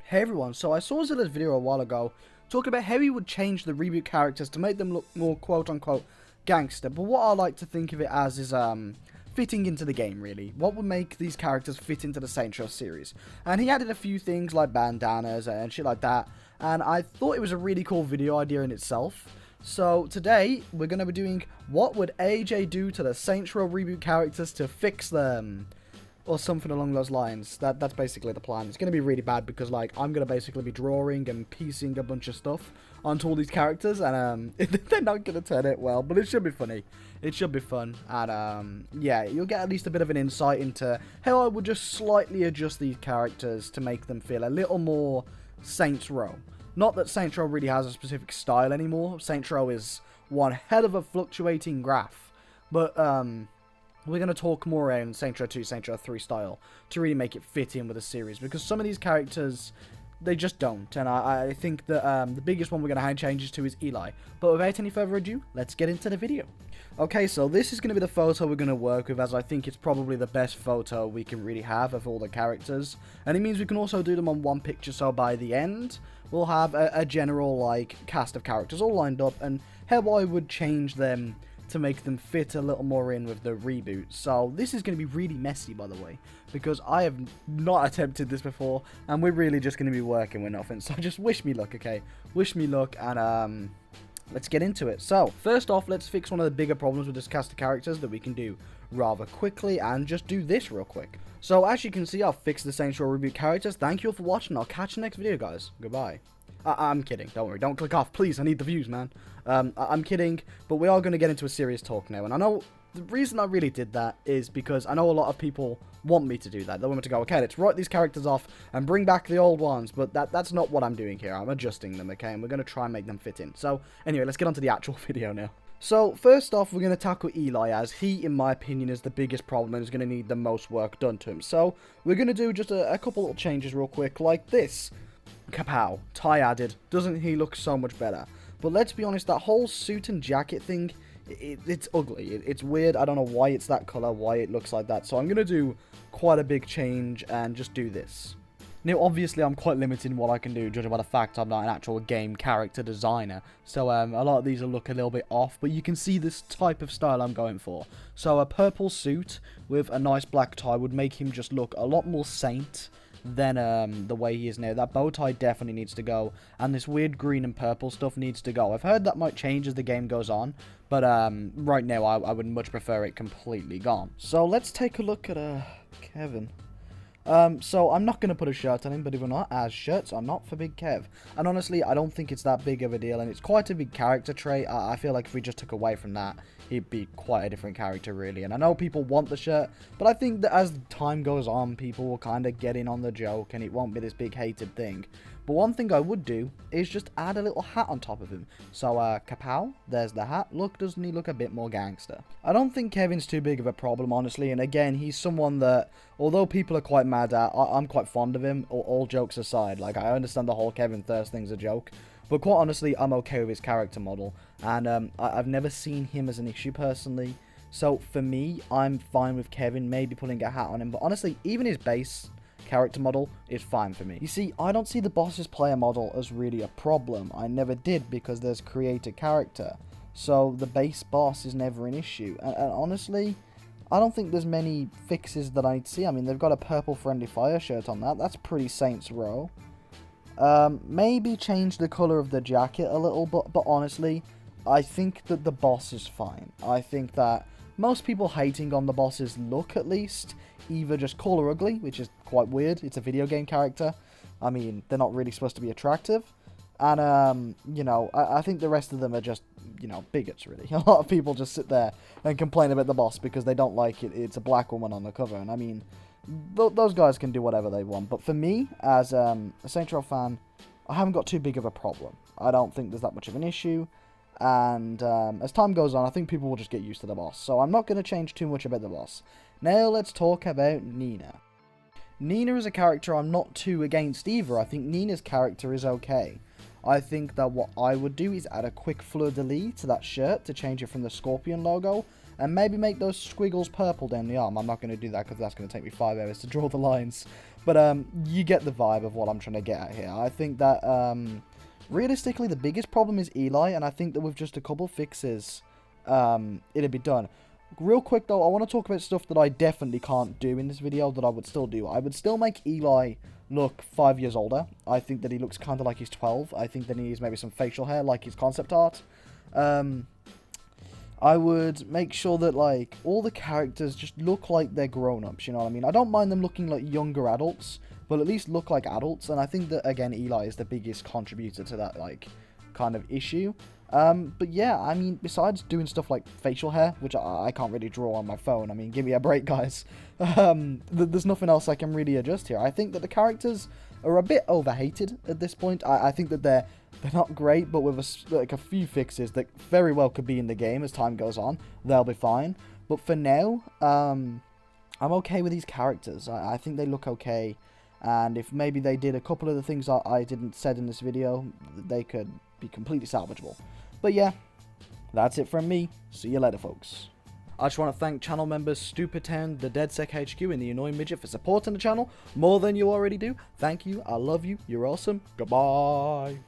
Hey everyone, so I saw Zilla's video a while ago talking about how he would change the Reboot characters to make them look more quote-unquote gangster, but what I like to think of it as is fitting into the game really. What would make these characters fit into the Saints Row series? And he added a few things like bandanas and shit like that, and I thought it was a really cool video idea in itself. So today we're going to be doing what would AJ do to the Saints Row Reboot characters to fix them, or something along those lines. That's basically the plan. It's going to be really bad because, like, I'm going to basically be drawing and piecing a bunch of stuff onto all these characters, and they're not going to turn out well, but it should be funny. It should be fun, and yeah, you'll get at least a bit of an insight into how I would just slightly adjust these characters to make them feel a little more Saints Row. Not that Saints Row really has a specific style anymore. Saints Row is one hell of a fluctuating graph, but we're going to talk more around Saints Row 2, Saints Row 3 style to really make it fit in with the series, because some of these characters, they just don't, and I think that the biggest one we're going to have changes to is Eli. But without any further ado, let's get into the video. Okay, so this is going to be the photo we're going to work with, as I think it's probably the best photo we can really have of all the characters, and it means we can also do them on one picture, so by the end, we'll have a general, like, cast of characters all lined up, and how I would change them to make them fit a little more in with the reboot. So this is going to be really messy, by the way, because I have not attempted this before, and we're really just going to be working with nothing. So just wish me luck, okay? Wish me luck, and let's get into it. So first off, let's fix one of the bigger problems with this cast of characters that we can do rather quickly, and just do this real quick. So as you can see, I've fixed the Saints Row Reboot characters. Thank you all for watching. I'll catch you next video, guys. Goodbye. I'm kidding. Don't worry. Don't click off. Please, I need the views, man. I'm kidding, but we are going to get into a serious talk now. And I know the reason I really did that is because I know a lot of people want me to do that. They want me to go, okay, let's write these characters off and bring back the old ones. But that's not what I'm doing here. I'm adjusting them, okay? And we're going to try and make them fit in. So anyway, let's get on to the actual video now. So first off, we're going to tackle Eli, as he, in my opinion, is the biggest problem and is going to need the most work done to him. So we're going to do just a couple little changes real quick, like this. Kapow, tie added. Doesn't he look so much better? But let's be honest, that whole suit and jacket thing, it's ugly. It's weird. I don't know why it's that color, why it looks like that. So I'm going to do quite a big change and just do this. Now, obviously, I'm quite limited in what I can do, judging by the fact I'm not an actual game character designer. So a lot of these will look a little bit off, but you can see this type of style I'm going for. So a purple suit with a nice black tie would make him just look a lot more saint than the way he is now. That bow tie definitely needs to go, and this weird green and purple stuff needs to go. I've heard that might change as the game goes on, but right now I would much prefer it completely gone. So let's take a look at Kevin. So I'm not going to put a shirt on him, but if we're not, as shirts are not for Big Kev. And honestly, I don't think it's that big of a deal, and it's quite a big character trait. I feel like if we just took away from that, he'd be quite a different character, really. And I know people want the shirt, but I think that as time goes on, people will kind of get in on the joke, and it won't be this big hated thing. But one thing I would do is just add a little hat on top of him. So, kapow, there's the hat. Look, doesn't he look a bit more gangster? I don't think Kevin's too big of a problem, honestly. And again, he's someone that, although people are quite mad at, I'm quite fond of him, all jokes aside. Like, I understand the whole Kevin Thirst thing's a joke. But quite honestly, I'm okay with his character model. And I've never seen him as an issue, personally. So, for me, I'm fine with Kevin maybe putting a hat on him. But honestly, even his base character model is fine for me. You see, I don't see the boss's player model as really a problem. I never did, because there's creator character. So the base boss is never an issue. And honestly, I don't think there's many fixes that I'd see. I mean, they've got a purple friendly fire shirt on that. That's pretty Saints Row. Maybe change the color of the jacket a little, but honestly, I think that the boss is fine. I think that most people hating on the boss's look, at least, either just call her ugly, which is quite weird. It's a video game character. I mean, they're not really supposed to be attractive. And, you know, I think the rest of them are just, you know, bigots, really. A lot of people just sit there and complain about the boss because they don't like it. It's a black woman on the cover. And, I mean, those guys can do whatever they want. But for me, as a Saints Row fan, I haven't got too big of a problem. I don't think there's that much of an issue. And as time goes on, I think people will just get used to the boss. So I'm not going to change too much about the boss. Now let's talk about Nina. Nina is a character I'm not too against either. I think Nina's character is okay. I think that what I would do is add a quick fleur-de-lis to that shirt to change it from the Scorpion logo, and maybe make those squiggles purple down the arm. I'm not going to do that because that's going to take me 5 hours to draw the lines. But you get the vibe of what I'm trying to get at here. I think that realistically the biggest problem is Eli, and I think that with just a couple fixes, it'd be done. Real quick though, I want to talk about stuff that I definitely can't do in this video that I would still do. I would still make Eli look 5 years older. I think that he looks kind of like he's 12. I think that he needs maybe some facial hair like his concept art. I would make sure that, like, all the characters just look like they're grown-ups, you know what I mean? I don't mind them looking like younger adults, but at least look like adults, and I think that, again, Eli is the biggest contributor to that, like, kind of issue. But yeah, I mean, besides doing stuff like facial hair, which I can't really draw on my phone, I mean, give me a break, guys. There's nothing else I can really adjust here. I think that the characters are a bit overhated at this point. I think that they're not great, but with a few fixes that very well could be in the game as time goes on, they'll be fine. But for now, I'm okay with these characters. I think they look okay, and if maybe they did a couple of the things I didn't said in this video, they could be completely salvageable. But yeah, that's it from me. See you later, folks. I just want to thank channel members Stupid10, the DeadSec HQ, and the Annoying Midget for supporting the channel more than you already do. Thank you, I love you, you're awesome, goodbye.